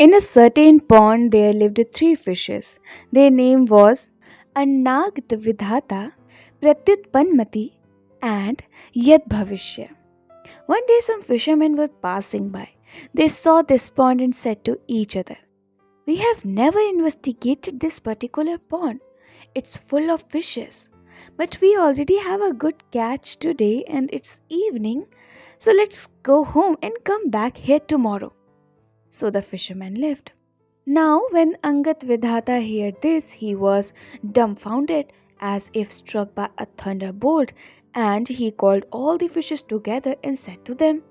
In a certain pond there lived three fishes. Their name was Anagdvidhata, Pratyutpanmati, and Yadbhavishya. One day some fishermen were passing by. They saw this pond and said to each other, "We have never investigated this particular pond. It's full of fishes. But we already have a good catch today and it's evening, so let's go home and come back here tomorrow." So the fisherman left. Now, when Angat Vidhata heard this, he was dumbfounded as if struck by a thunderbolt, and he called all the fishes together and said to them,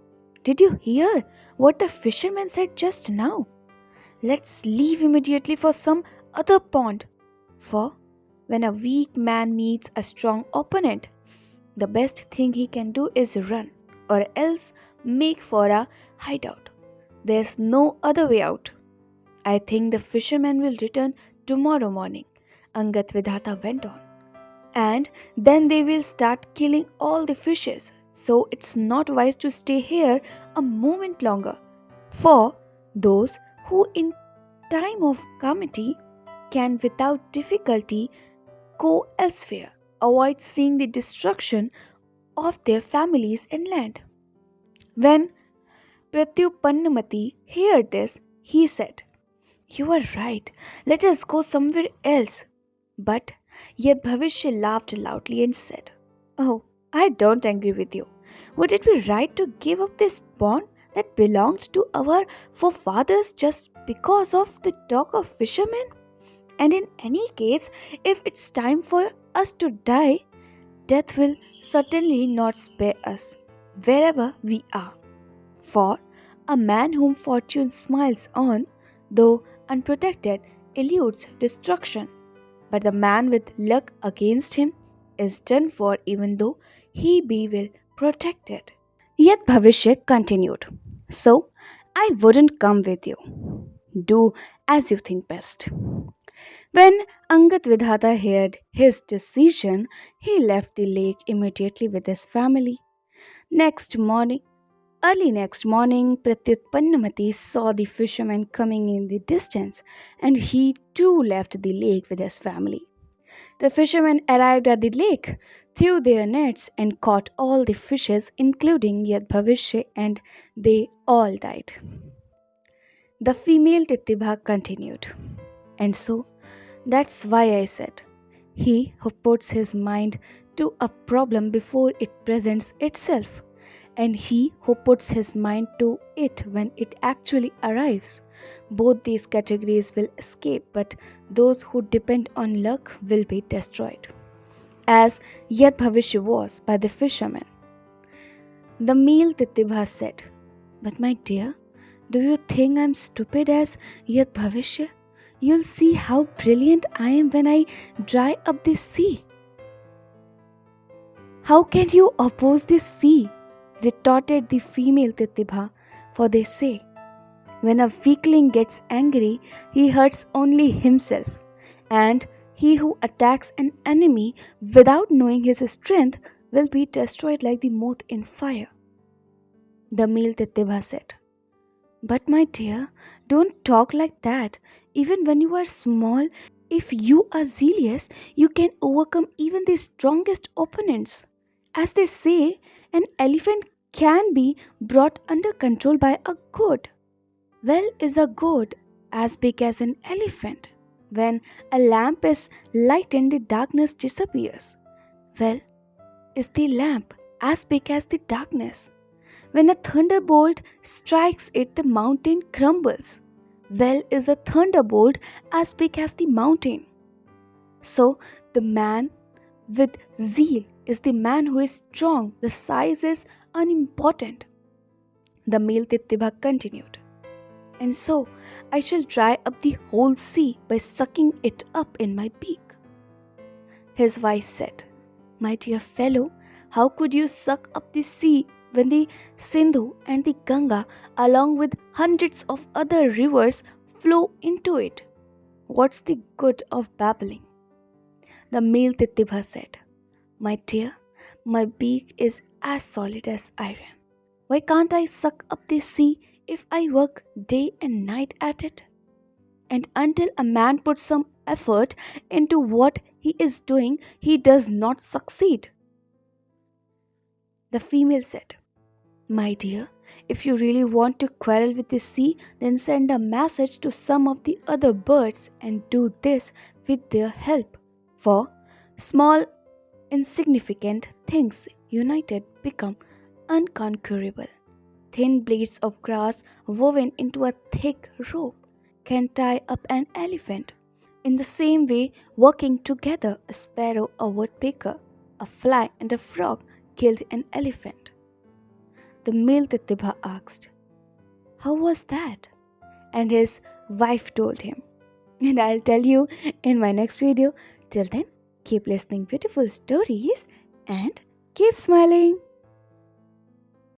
"Did you hear what the fisherman said just now? Let's leave immediately for some other pond. For when a weak man meets a strong opponent, the best thing he can do is run, or else make for a hideout. There's no other way out. I think the fisherman will return tomorrow morning," Angat Vidhata went on. "And then they will start killing all the fishes. So it's not wise to stay here a moment longer. For those who in time of calamity can without difficulty go elsewhere, avoid seeing the destruction of their families and land." When Pratyupannamati heard this, he said, "You are right. Let us go somewhere else." But Yadbhavishya laughed loudly and said, "Oh, I don't agree with you. Would it be right to give up this pond that belonged to our forefathers just because of the talk of fishermen? And in any case, if it's time for us to die, death will certainly not spare us, wherever we are. For a man whom fortune smiles on, though unprotected, eludes destruction. But the man with luck against him is done for even though he be well protected." Yet Bhavishya continued, "So I wouldn't come with you. Do as you think best." When Angat Vidhata heard his decision, he left the lake immediately with his family. Next morning, Early next morning, Pratyutpannamati saw the fisherman coming in the distance, and he too left the lake with his family. The fishermen arrived at the lake, threw their nets, and caught all the fishes, including Yadbhavishya, and they all died. The female Titibha continued, "And so, that's why I said, he who puts his mind to a problem before it presents itself, and he who puts his mind to it when it actually arrives. Both these categories will escape, but those who depend on luck will be destroyed, as Yad Bhavishya was by the fishermen." The male Titibha said, "But my dear, do you think I'm stupid as Yad Bhavishya? You'll see how brilliant I am when I dry up the sea." "How can you oppose the sea?" retorted the female Titibha, "for they say, when a weakling gets angry, he hurts only himself, and he who attacks an enemy without knowing his strength will be destroyed like the moth in fire." The male Titibha said, "But my dear, don't talk like that. Even when you are small, if you are zealous, you can overcome even the strongest opponents. As they say, an elephant can be brought under control by a goat. Well, is a goat as big as an elephant? When a lamp is lightened, the darkness disappears. Well, is the lamp as big as the darkness? When a thunderbolt strikes it, the mountain crumbles. Well, is a thunderbolt as big as the mountain? So, the man with zeal is the man who is strong. The size is unimportant." The male Titibha continued, "And so I shall dry up the whole sea by sucking it up in my beak." His wife said, "My dear fellow, how could you suck up the sea when the Sindhu and the Ganga, along with hundreds of other rivers, flow into it? What's the good of babbling?" The male Titibha said, "My dear, my beak is as solid as iron. Why can't I suck up the sea if I work day and night at it? And until a man puts some effort into what he is doing, he does not succeed. The female said, My dear, if you really want to quarrel with the sea, then send a message to some of the other birds and do this with their help. For small, insignificant things united become unconquerable. Thin blades of grass woven into a thick rope can tie up an elephant. In the same way, working together, a sparrow, a woodpecker, a fly, and a frog killed an elephant. The male Titibha asked, How was that? And his wife told him. And I'll tell you in my next video. Till then, keep listening beautiful stories and keep smiling.